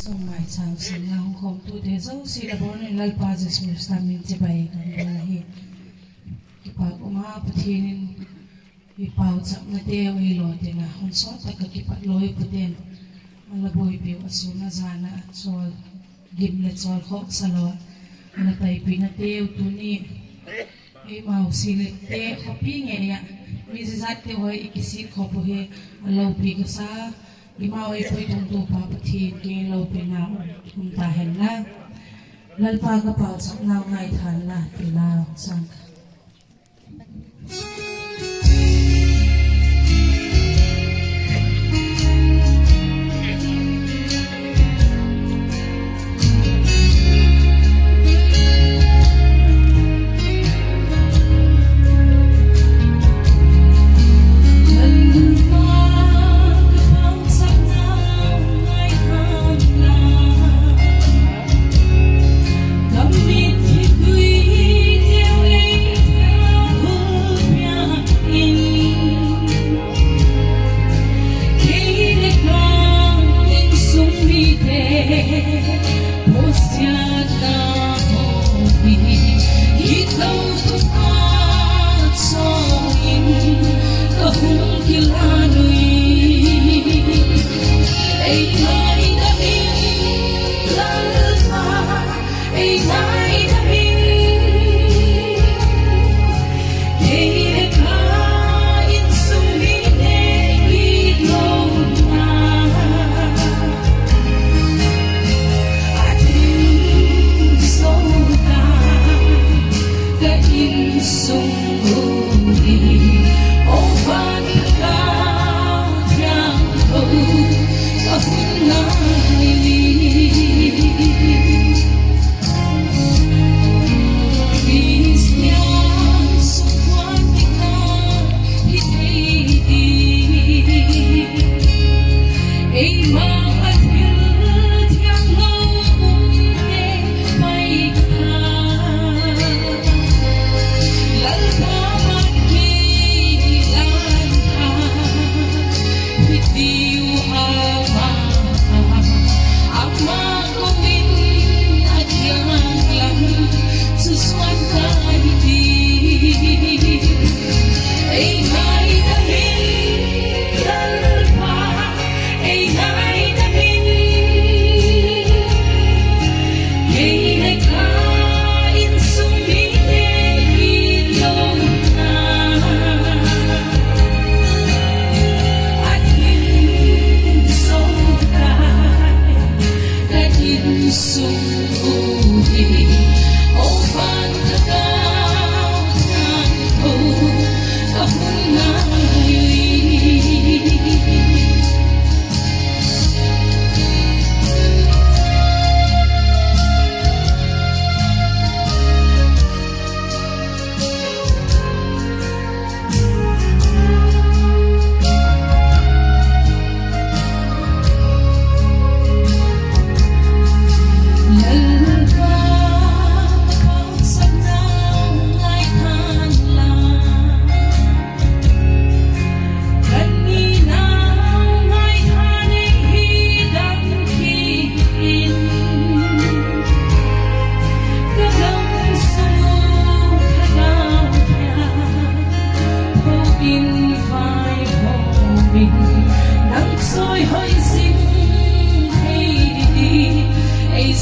song mai chang sin na hong khom tu de zo si la bon in lal pa jes mi stamin che bai kan la hi ki pa uma pathin hi pau chak na te oi lo te na hon so ta ka ki pa loi puten ala boy bi asuna zana chol gimle chol khok salo ala tai pi na te tu ni e mau si le te khopi nge ya mi zat te hoi ikisi khopo he alo pi ka sa Imau ay po'y tungto papatin kaya law pinaw kung tahan na lalpaga pa sa ngaw ngay thala pilaw sangka Nắng soi hơi xinh hay đi ấy